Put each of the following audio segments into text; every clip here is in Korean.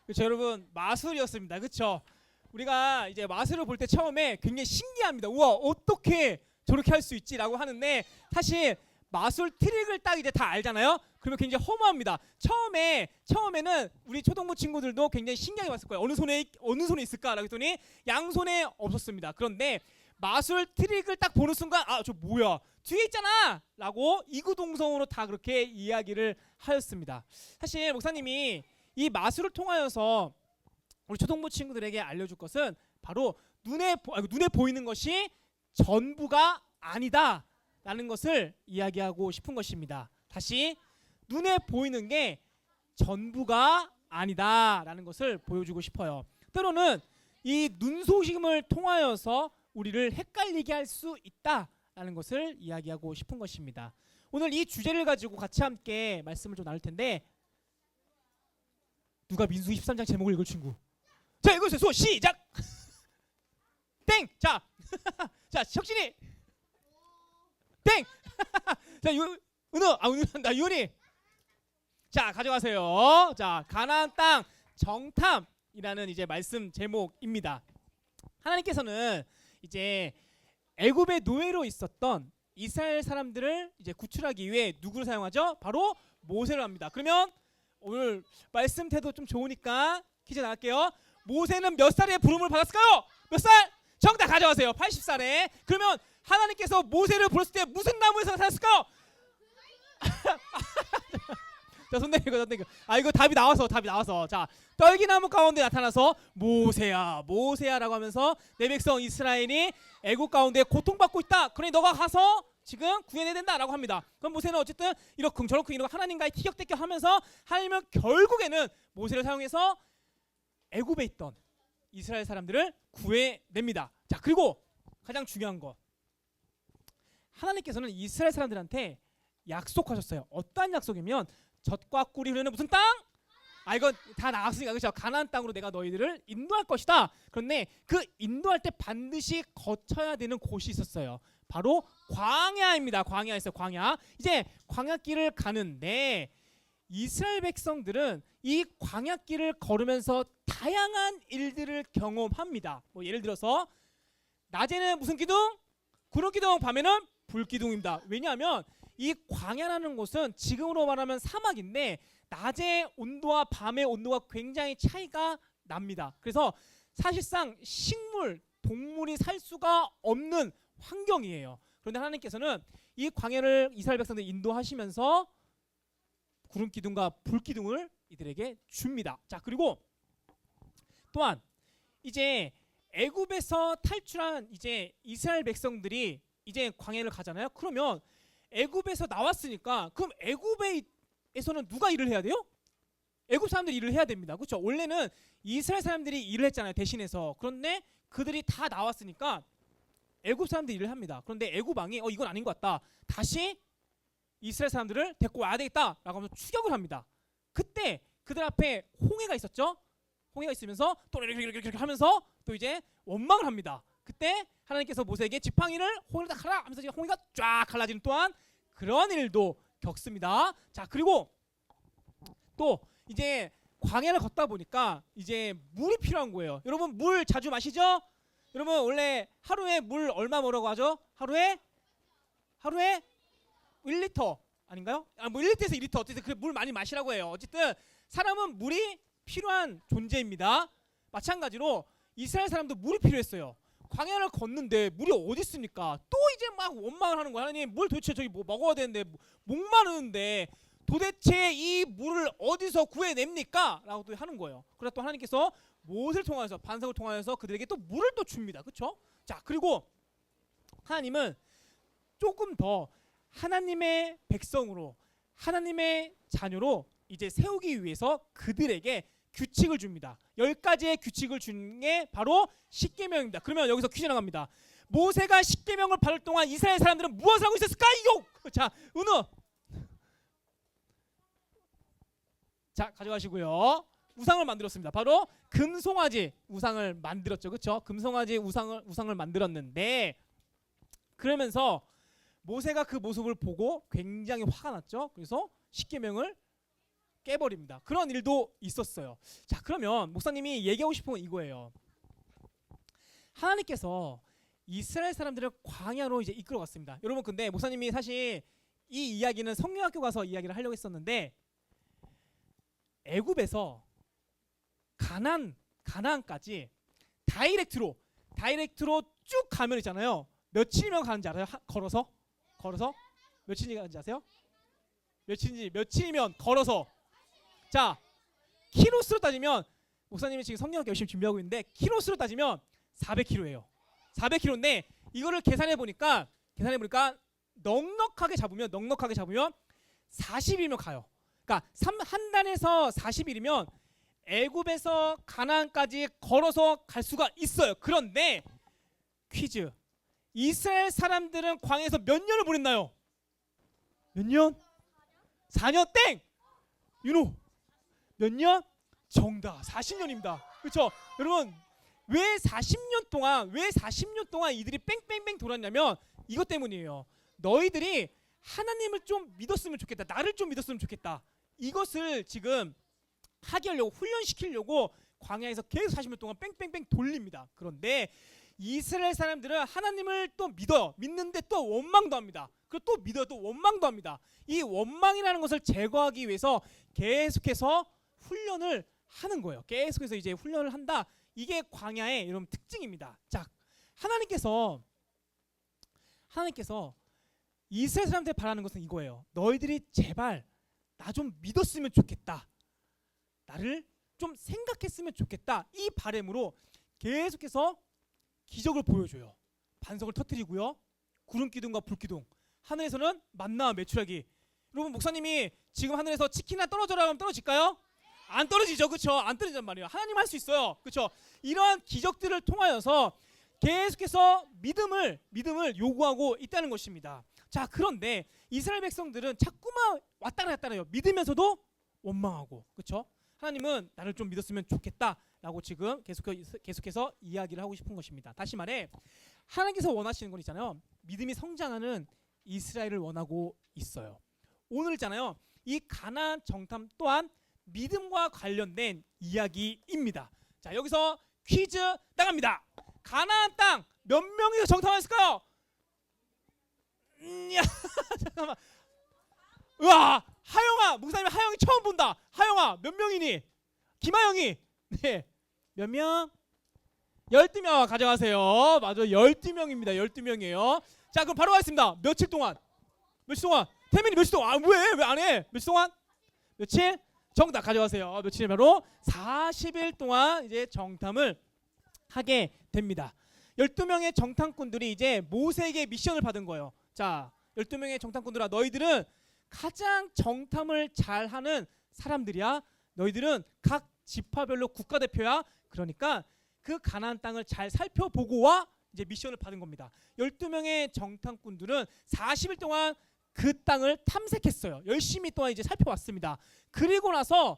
그렇죠, 여러분. 마술이었습니다. 그렇죠? 우리가 이제 마술을 볼 때 처음에 굉장히 신기합니다. 우와, 어떻게 저렇게 할 수 있지라고 하는데, 사실 마술 트릭을 딱 이제 다 알잖아요. 그러면 굉장히 허무합니다. 처음에는 우리 초등부 친구들도 굉장히 신기하게 봤을 거예요. 어느 손에 있을까라고 했더니 양손에 없었습니다. 그런데 마술 트릭을 딱 보는 순간, 아, 저 뭐야, 뒤에 있잖아 라고 이구동성으로 다 그렇게 이야기를 하였습니다. 사실 목사님이 이 마술을 통하여서 우리 초등부 친구들에게 알려줄 것은 바로 눈에 보이는 것이 전부가 아니다 라는 것을 이야기하고 싶은 것입니다. 다시, 눈에 보이는 게 전부가 아니다 라는 것을 보여주고 싶어요. 때로는 이 눈속임을 통하여서 우리를 헷갈리게 할 수 있다라는 것을 이야기하고 싶은 것입니다. 오늘 이 주제를 가지고 같이 함께 말씀을 좀 나눌 텐데, 누가 민수기 13장 제목을 읽을 친구? 자, 읽으세요. 시작. 땡. 자, 자, 혁진이. 땡. 자, 은우, 유은이. 자, 가져가세요. 자, 가나안 땅 정탐이라는 이제 말씀 제목입니다. 하나님께서는 이제 애굽의 노예로 있었던 이스라엘 사람들을 이제 구출하기 위해 누구를 사용하죠? 바로 모세를 합니다. 그러면 오늘 말씀 태도 좀 좋으니까 퀴즈 나갈게요. 모세는 몇 살에 부름을 받았을까요? 몇 살? 정답 가져가세요. 80살에. 그러면 하나님께서 모세를 불렀을 때 무슨 나무에서 나타났을까요? 자, 손 내리고. 아, 이거 답이 나와서. 자, 떨기나무 가운데 나타나서 모세야, 모세야라고 하면서 내 백성 이스라엘이 애국 가운데 고통받고 있다. 그러니 너가 가서 지금 구해내야 된다라고 합니다. 그럼 모세는 어쨌든 이러쿵 저러쿵 이러고 하나님과의 티격태격하면서 하나님은 결국에는 모세를 사용해서 애굽에 있던 이스라엘 사람들을 구해냅니다. 자, 그리고 가장 중요한 거, 하나님께서는 이스라엘 사람들한테 약속하셨어요. 어떠한 약속이면 젖과 꿀이 흐르는 무슨 땅? 아, 이건 다 나왔으니까, 그렇죠? 가나안 땅으로 내가 너희들을 인도할 것이다. 그런데 그 인도할 때 반드시 거쳐야 되는 곳이 있었어요. 바로 광야입니다. 광야 있어요. 광야. 이제 광야길을 가는데 이스라엘 백성들은 이 광야길을 걸으면서 다양한 일들을 경험합니다. 뭐 예를 들어서 낮에는 무슨 기둥? 구름 기둥, 밤에는 불 기둥입니다. 왜냐하면 이 광야라는 곳은 지금으로 말하면 사막인데 낮의 온도와 밤의 온도가 굉장히 차이가 납니다. 그래서 사실상 식물, 동물이 살 수가 없는 환경이에요. 그런데 하나님께서는 이 광야를 이스라엘 백성들 인도하시면서 구름 기둥과 불 기둥을 이들에게 줍니다. 자, 그리고 또한 이제 애굽에서 탈출한 이제 이스라엘 백성들이 이제 광야를 가잖아요. 그러면 애굽에서 나왔으니까 그럼 애굽에서는 누가 일을 해야 돼요? 애굽 사람들이 일을 해야 됩니다. 그렇죠? 원래는 이스라엘 사람들이 일을 했잖아요. 대신해서. 그런데 그들이 다 나왔으니까 애굽 사람들이 일을 합니다. 그런데 애굽 왕이 이건 아닌 것 같다. 다시 이스라엘 사람들을 데리고 와야 되겠다라고 하면서 추격을 합니다. 그때 그들 앞에 홍해가 있었죠. 홍해가 있으면서 또 이렇게 하면서 또 이제 원망을 합니다. 그때 하나님께서 모세에게 지팡이를 홍해를 딱 하라 하면서 홍해가 쫙 갈라지는 또한 그런 일도 겪습니다. 자, 그리고 또 이제 광야를 걷다 보니까 이제 물이 필요한 거예요. 여러분 물 자주 마시죠? 여러분 원래 하루에 물 얼마 먹으라고 하죠? 하루에 1리터 아닌가요? 뭐 1리터에서 2리터 어쨌든 그 물 많이 마시라고 해요. 어쨌든 사람은 물이 필요한 존재입니다. 마찬가지로 이스라엘 사람도 물이 필요했어요. 광야를 걷는데 물이 어디 있습니까? 또 이제 막 원망을 하는 거야. 하나님, 물 도대체 저기 뭐 먹어야 되는데 목마르는데 도대체 이 물을 어디서 구해냅니까? 라고 또 하는 거예요. 그래서 또 하나님께서 모세를 통하여서 반석을 통하여서 그들에게 또 물을 또 줍니다. 그렇죠? 자, 그리고 하나님은 조금 더 하나님의 백성으로 하나님의 자녀로 이제 세우기 위해서 그들에게 규칙을 줍니다. 10가지의 규칙을 준 게 바로 십계명입니다. 그러면 여기서 퀴즈 나갑니다. 모세가 십계명을 받을 동안 이스라엘 사람들은 무엇을 하고 있었을까요? 자, 은우. 자, 가져가시고요. 우상을 만들었습니다. 바로 금송아지 우상을 만들었죠. 그렇죠? 금송아지 우상을 만들었는데 그러면서 모세가 그 모습을 보고 굉장히 화가 났죠. 그래서 십계명을 깨버립니다. 그런 일도 있었어요. 자, 그러면 목사님이 얘기하고 싶은 건 이거예요. 하나님께서 이스라엘 사람들을 광야로 이제 이끌어갔습니다. 여러분, 근데 목사님이 사실 이 이야기는 성령학교 가서 이야기를 하려고 했었는데 애굽에서 가나안까지 다이렉트로 쭉 가면 있잖아요. 며칠이면 가는지 알아요? 걸어서 며칠이 가는지 아세요? 며칠이면 걸어서. 자, 키로수로 따지면 목사님이 지금 성령학교 열심히 준비하고 있는데 키로수로 따지면 400km예요. 400km인데 이거를 계산해 보니까 넉넉하게 잡으면 40일이면 가요. 그러니까 한 달에서 40일이면 애굽에서 가나안까지 걸어서 갈 수가 있어요. 그런데 퀴즈. 이스라엘 사람들은 광야에서 몇 년을 보냈나요? 몇 년? 4년 땡. 윤호. 몇 년? 정답. 40년입니다. 그렇죠? 여러분, 왜 40년 동안 이들이 뺑뺑뺑 돌았냐면 이것 때문이에요. 너희들이 하나님을 좀 믿었으면 좋겠다. 나를 좀 믿었으면 좋겠다. 이것을 지금 하게 하려고 훈련시키려고 광야에서 계속 40년 동안 뺑뺑뺑 돌립니다. 그런데 이스라엘 사람들은 하나님을 또 믿어요. 믿는데 또 원망도 합니다. 그리고 또 믿어요. 또 원망도 합니다. 이 원망이라는 것을 제거하기 위해서 계속해서 훈련을 하는 거예요. 계속해서 이제 훈련을 한다. 이게 광야의 여러분 특징입니다. 자, 하나님께서 이스라엘 사람들이 바라는 것은 이거예요. 너희들이 제발 나 좀 믿었으면 좋겠다. 나를 좀 생각했으면 좋겠다. 이 바람으로 계속해서 기적을 보여줘요. 반석을 터뜨리고요. 구름 기둥과 불 기둥. 하늘에서는 만나와 메추라기. 여러분, 목사님이 지금 하늘에서 치킨이나 떨어져라 하면 떨어질까요? 안 떨어지죠. 그렇죠? 안 떨어진단 말이에요. 하나님 할 수 있어요. 그렇죠? 이러한 기적들을 통하여서 계속해서 믿음을 요구하고 있다는 것입니다. 자, 그런데 이스라엘 백성들은 자꾸만 왔다 갔다 해요. 믿으면서도 원망하고. 그렇죠? 하나님은 나를 좀 믿었으면 좋겠다라고 지금 계속해서 이야기를 하고 싶은 것입니다. 다시 말해 하나님께서 원하시는 건 있잖아요. 믿음이 성장하는 이스라엘을 원하고 있어요. 오늘 있잖아요. 이 가나안 정탐 또한 믿음과 관련된 이야기입니다. 자, 여기서 퀴즈 나갑니다. 가나안 땅 몇 명이 정탐했을까요? 잠깐만. 우와, 하영아, 목사님 하영이 처음 본다. 하영아, 몇 명이니? 김하영이. 네. 몇 명? 12명 가져가세요. 맞아요. 12명입니다. 12명이에요. 자, 그럼 바로 가겠습니다. 며칠 동안? 태민이 며칠 동안? 왜 안 해? 며칠 동안? 며칠? 정답 가져가세요. 며칠 바로 40일 동안 이제 정탐을 하게 됩니다. 12명의 정탐꾼들이 이제 모세에게 미션을 받은 거예요. 자, 12명의 정탐꾼들아, 너희들은 가장 정탐을 잘하는 사람들이야. 너희들은 각 지파별로 국가대표야. 그러니까 그 가나안 땅을 잘 살펴보고 와. 이제 미션을 받은 겁니다. 12명의 정탐꾼들은 40일 동안 그 땅을 탐색했어요. 열심히 동안 이제 살펴봤습니다. 그리고 나서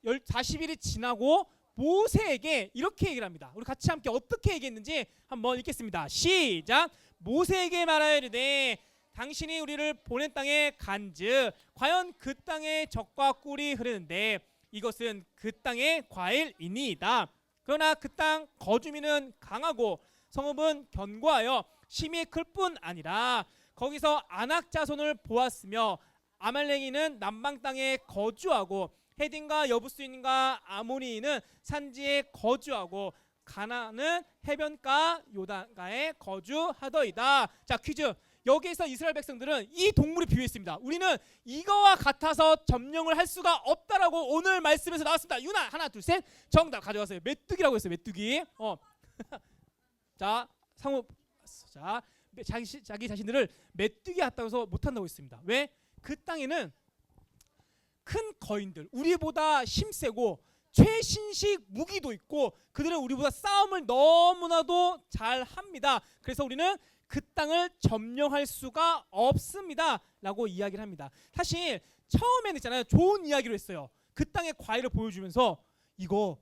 40일이 지나고 모세에게 이렇게 얘기를 합니다. 우리 같이 함께 어떻게 얘기했는지 한번 읽겠습니다. 시작. 모세에게 말하여 이르되 당신이 우리를 보낸 땅에 간즉 과연 그 땅에 젖과 꿀이 흐르는데 이것은 그 땅의 과일이니이다. 그러나 그 땅 거주민은 강하고 성읍은 견고하여 심히 클 뿐 아니라 거기서 아낙 자손을 보았으며 아말렉인은 남방 땅에 거주하고 헤딘과 여부스인과 아모리인은 산지에 거주하고 가나안은 해변가 요단가에 거주하더이다. 자, 퀴즈. 여기에서 이스라엘 백성들은 이 동물에 비유했습니다. 우리는 이거와 같아서 점령을 할 수가 없다라고 오늘 말씀에서 나왔습니다. 유나 하나 둘 셋 정답 가져가세요. 메뚜기라고 했어요. 메뚜기. 자, 상우. 자, 자기 자신들을 메뚜기 같다고 해서 못한다고 했습니다. 왜? 그 땅에는 큰 거인들, 우리보다 힘세고 최신식 무기도 있고 그들은 우리보다 싸움을 너무나도 잘합니다. 그래서 우리는 그 땅을 점령할 수가 없습니다 라고 이야기를 합니다. 사실 처음에는 있잖아요, 좋은 이야기로 했어요. 그 땅의 과일을 보여주면서 이거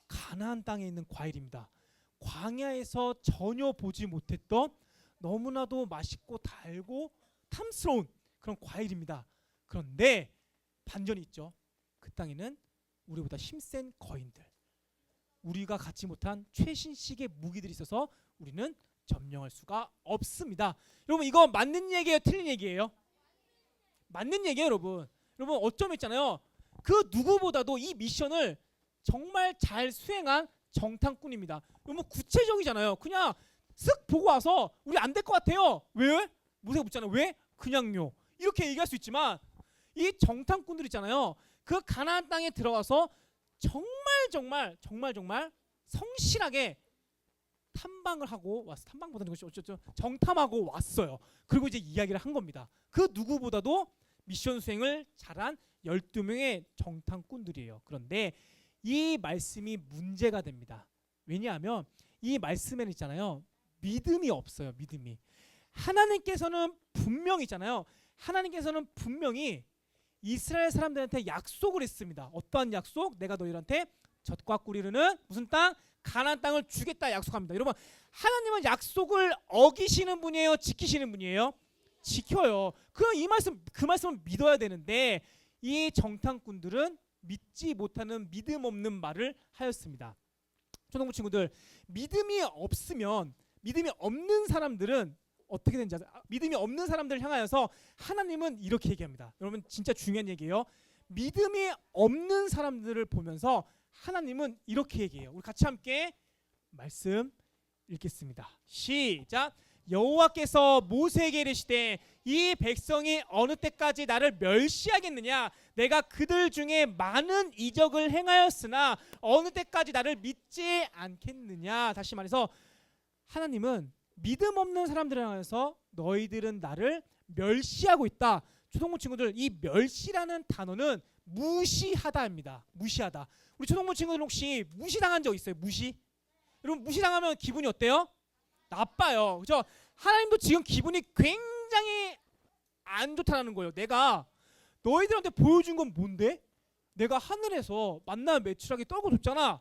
가나안 땅에 있는 과일입니다. 광야에서 전혀 보지 못했던 너무나도 맛있고 달고 탐스러운 그런 과일입니다. 그런데 반전이 있죠. 그 땅에는 우리보다 힘센 거인들, 우리가 갖지 못한 최신식의 무기들이 있어서 우리는 점령할 수가 없습니다. 여러분 이거 맞는 얘기예요, 틀린 얘기예요? 맞는 얘기예요, 여러분. 여러분 어쩜 있잖아요, 그 누구보다도 이 미션을 정말 잘 수행한 정탐꾼입니다. 너무 구체적이잖아요. 그냥 쓱 보고 와서 우리 안 될 것 같아요. 왜? 모세가 묻잖아요. 왜? 그냥요. 이렇게 얘기할 수 있지만 이 정탐꾼들 있잖아요. 그 가나안 땅에 들어가서 정말 성실하게 탐방을 하고 왔어. 탐방보다는 것이 어쨌든 정탐하고 왔어요. 그리고 이제 이야기를 한 겁니다. 그 누구보다도 미션 수행을 잘한 12명의 정탐꾼들이에요. 그런데 이 말씀이 문제가 됩니다. 왜냐하면 이 말씀에는 있잖아요, 믿음이 없어요. 믿음이. 하나님께서는 분명히 있잖아요, 하나님께서는 분명히 이스라엘 사람들한테 약속을 했습니다. 어떠한 약속? 내가 너희한테 젖과 꿀이 흐르는 무슨 땅? 가나안 땅을 주겠다 약속합니다. 여러분 하나님은 약속을 어기시는 분이에요, 지키시는 분이에요? 지켜요. 그럼 이 말씀, 그 말씀을 믿어야 되는데 이 정탐꾼들은 믿지 못하는 믿음 없는 말을 하였습니다. 초등부 친구들, 믿음이 없으면, 믿음이 없는 사람들은 어떻게 되는지 아세요? 믿음이 없는 사람들을 향하여서 하나님은 이렇게 얘기합니다. 여러분 진짜 중요한 얘기예요. 믿음이 없는 사람들을 보면서 하나님은 이렇게 얘기해요. 우리 같이 함께 말씀 읽겠습니다. 시작. 여호와께서 모세에게 이르시되 이 백성이 어느 때까지 나를 멸시하겠느냐? 내가 그들 중에 많은 이적을 행하였으나 어느 때까지 나를 믿지 않겠느냐? 다시 말해서 하나님은 믿음 없는 사람들을 향해서 너희들은 나를 멸시하고 있다. 초등부 친구들, 이 멸시라는 단어는 무시하다입니다. 무시하다. 우리 초등부 친구들 혹시 무시당한 적 있어요? 무시? 여러분 무시당하면 기분이 어때요? 나빠요. 그렇죠? 하나님도 지금 기분이 굉장히 안 좋다는 거예요. 내가 너희들한테 보여준 건 뭔데? 내가 하늘에서 만나 매출하게 떨궈줬잖아.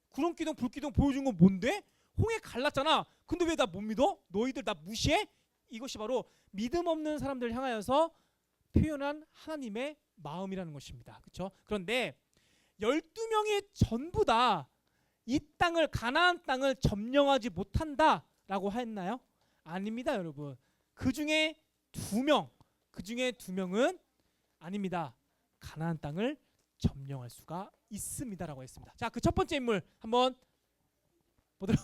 구름기둥 불기둥 보여준 건 뭔데? 홍해 갈랐잖아. 근데 왜 나 못 믿어? 너희들 나 무시해? 이것이 바로 믿음 없는 사람들을 향하여서 표현한 하나님의 마음이라는 것입니다. 그렇죠? 그런데 12명이 전부 다 이 땅을, 가나안 땅을 점령하지 못한다라고 했나요? 아닙니다, 여러분. 그 중에 두 명은 아닙니다. 가나안 땅을 점령할 수가 있습니다라고 했습니다. 자, 그 첫 번째 인물 한번 보도록.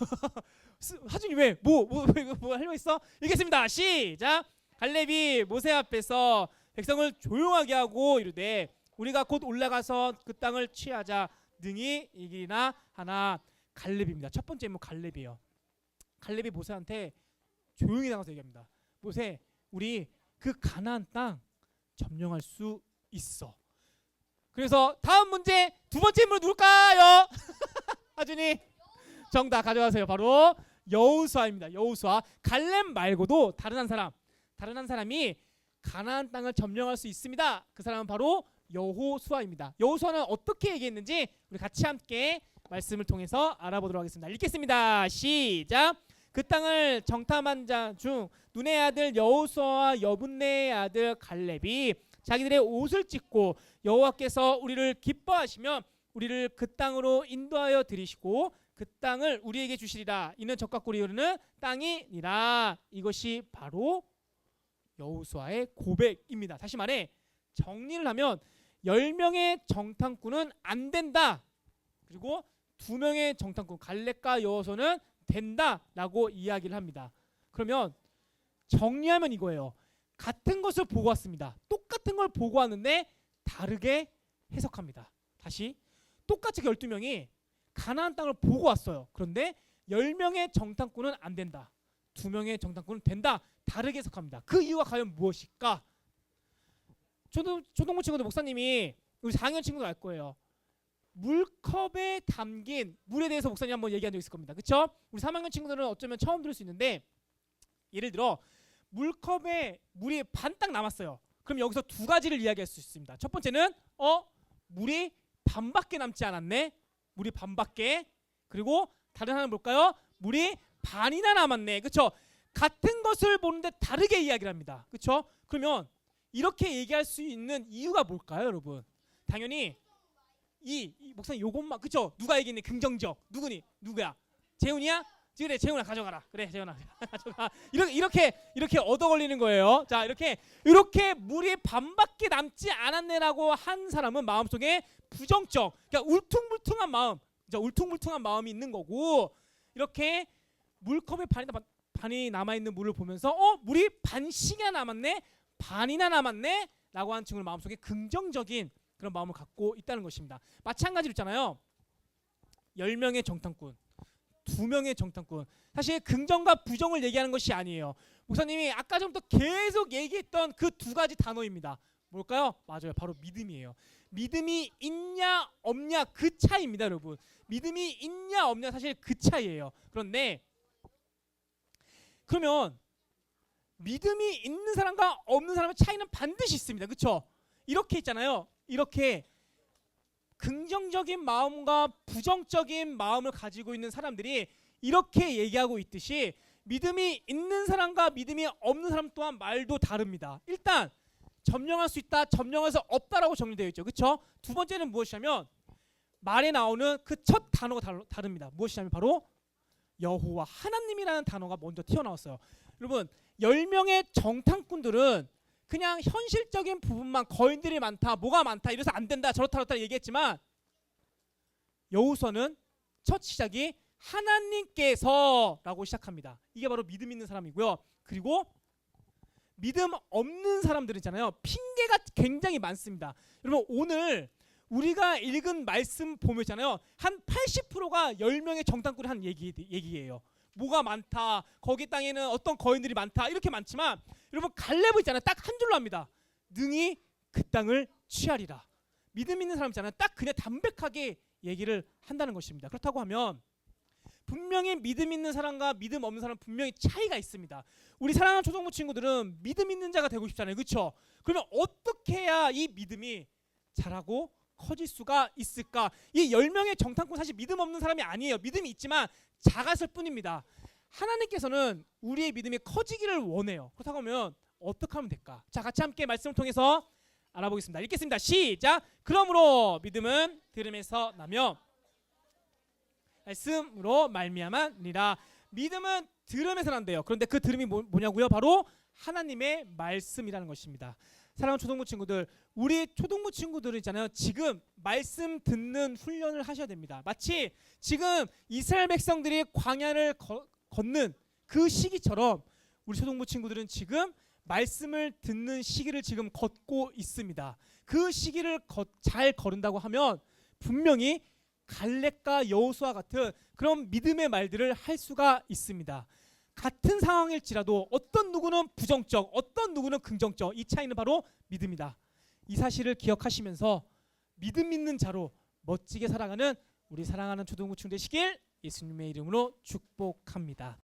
하준이 왜? 뭐 할 거 있어? 읽겠습니다. 시작. 갈렙이 모세 앞에서 백성을 조용하게 하고 이르되 우리가 곧 올라가서 그 땅을 취하자 능히 이기나 하나. 갈렙입니다. 첫 번째 인물 갈렙이에요. 갈렙이 모세한테 조용히 나가서 얘기합니다. 모세, 우리 그 가나안 땅 점령할 수 있어. 그래서 다음 문제, 두 번째 인물 누굴까요? 하준이 정답 가져가세요. 바로 여호수아입니다. 여호수아. 갈렙 말고도 다른 한 사람이 가나안 땅을 점령할 수 있습니다. 그 사람은 바로 여호수아입니다. 여호수아는 어떻게 얘기했는지 우리 같이 함께 말씀을 통해서 알아보도록 하겠습니다. 읽겠습니다. 시작. 그 땅을 정탐한 자 중 눈의 아들 여호수아와 여분네의 아들 갈렙이 자기들의 옷을 찢고 여호와께서 우리를 기뻐하시면 우리를 그 땅으로 인도하여 들이시고 그 땅을 우리에게 주시리라. 이는 젖과 꿀이 흐르는 땅이니라. 이것이 바로 여호수아의 고백입니다. 다시 말해 정리를 하면 10명의 정탐꾼은 안 된다. 그리고 2명의 정탐꾼 갈렙과 여호수아는 된다라고 이야기를 합니다. 그러면 정리하면 이거예요. 같은 것을 보고 왔습니다. 똑같은 걸 보고 왔는데 다르게 해석합니다. 다시 똑같이 12명이 가나안 땅을 보고 왔어요. 그런데 10명의 정탐꾼은 안 된다. 두 명의 정탐꾼은 된다. 다르게 해석합니다. 그 이유가 과연 무엇일까? 초등부 친구들 목사님이 우리 4학년 친구들 알 거예요. 물컵에 담긴 물에 대해서 목사님 한번 얘기한 적 있을 겁니다. 그렇죠? 우리 3학년 친구들은 어쩌면 처음 들을 수 있는데 예를 들어 물컵에 물이 반 딱 남았어요. 그럼 여기서 두 가지를 이야기할 수 있습니다. 첫 번째는 물이 반밖에 남지 않았네. 물이 반밖에. 그리고 다른 하나는 뭘까요? 물이 반이나 남았네. 그렇죠? 같은 것을 보는데 다르게 이야기를 합니다. 그렇죠? 그러면 이렇게 얘기할 수 있는 이유가 뭘까요, 여러분? 당연히 이 목사님 요것만 그렇죠? 누가 얘기했니? 긍정적. 누구야? 재훈이야? 그래, 재훈아 가져가라. 그래, 재훈아 가져가. 이렇게 얻어 걸리는 거예요. 자, 이렇게 물이 반밖에 남지 않았네라고 한 사람은 마음속에 부정적, 그러니까 울퉁불퉁한 마음이 있는 거고, 이렇게 물컵에 반이 남아 있는 물을 보면서 물이 반씩이나 남았네, 반이나 남았네, 라고 하는 친구는 마음속에 긍정적인 그런 마음을 갖고 있다는 것입니다. 마찬가지로 있잖아요. 10명의 정탐꾼, 2명의 정탐꾼. 사실 긍정과 부정을 얘기하는 것이 아니에요. 목사님이 아까 전부터 계속 얘기했던 그 두 가지 단어입니다. 뭘까요? 맞아요. 바로 믿음이에요. 믿음이 있냐 없냐 그 차이입니다, 여러분. 믿음이 있냐 없냐 사실 그 차이예요. 그런데 그러면 믿음이 있는 사람과 없는 사람의 차이는 반드시 있습니다. 그렇죠? 이렇게 있잖아요. 이렇게 긍정적인 마음과 부정적인 마음을 가지고 있는 사람들이 이렇게 얘기하고 있듯이 믿음이 있는 사람과 믿음이 없는 사람 또한 말도 다릅니다. 일단 점령할 수 있다, 점령할 수 없다라고 정리되어 있죠. 그렇죠? 두 번째는 무엇이냐면 말에 나오는 그 첫 단어가 다릅니다. 무엇이냐면 바로 여호와 하나님이라는 단어가 먼저 튀어나왔어요. 여러분 10명의 정탐꾼들은 그냥 현실적인 부분만 거인들이 많다, 뭐가 많다, 이래서 안 된다, 저렇다 얘기했지만 여호수아는 첫 시작이 하나님께서라고 시작합니다. 이게 바로 믿음 있는 사람이고요. 그리고 믿음 없는 사람들 있잖아요. 핑계가 굉장히 많습니다. 여러분 오늘 우리가 읽은 말씀 보면 있잖아요. 한 80%가 10명의 정탐꾼이 한 얘기예요. 뭐가 많다, 거기 땅에는 어떤 거인들이 많다, 이렇게 많지만 여러분 갈렙은 있잖아요. 딱 한 줄로 합니다. 능히 그 땅을 취하리라. 믿음 있는 사람 있잖아요. 딱 그냥 담백하게 얘기를 한다는 것입니다. 그렇다고 하면 분명히 믿음 있는 사람과 믿음 없는 사람 분명히 차이가 있습니다. 우리 사랑하는 초등부 친구들은 믿음 있는 자가 되고 싶잖아요. 그렇죠? 그러면 어떻게 해야 이 믿음이 자라고 커질 수가 있을까? 이 10명의 정탐꾼 사실 믿음 없는 사람이 아니에요. 믿음이 있지만 작았을 뿐입니다. 하나님께서는 우리의 믿음이 커지기를 원해요. 그렇다고 하면 어떻게 하면 될까? 자, 같이 함께 말씀을 통해서 알아보겠습니다. 읽겠습니다. 시작. 그러므로 믿음은 들음에서 나며 말씀으로 말미암으리라. 믿음은 들음에서 난대요. 그런데 그 들음이 뭐냐고요? 바로 하나님의 말씀이라는 것입니다. 사랑하는 초등부 친구들, 우리 초등부 친구들은 있잖아요. 지금 말씀 듣는 훈련을 하셔야 됩니다. 마치 지금 이스라엘 백성들이 광야를 걷는 그 시기처럼 우리 초등부 친구들은 지금 말씀을 듣는 시기를 지금 걷고 있습니다. 그 시기를 잘 걸은다고 하면 분명히 갈렙과 여호수아 같은 그런 믿음의 말들을 할 수가 있습니다. 같은 상황일지라도 어떤 누구는 부정적, 어떤 누구는 긍정적, 이 차이는 바로 믿음이다. 이 사실을 기억하시면서 믿음 있는 자로 멋지게 살아가는 우리 사랑하는 초등부 친구들 되시길 예수님의 이름으로 축복합니다.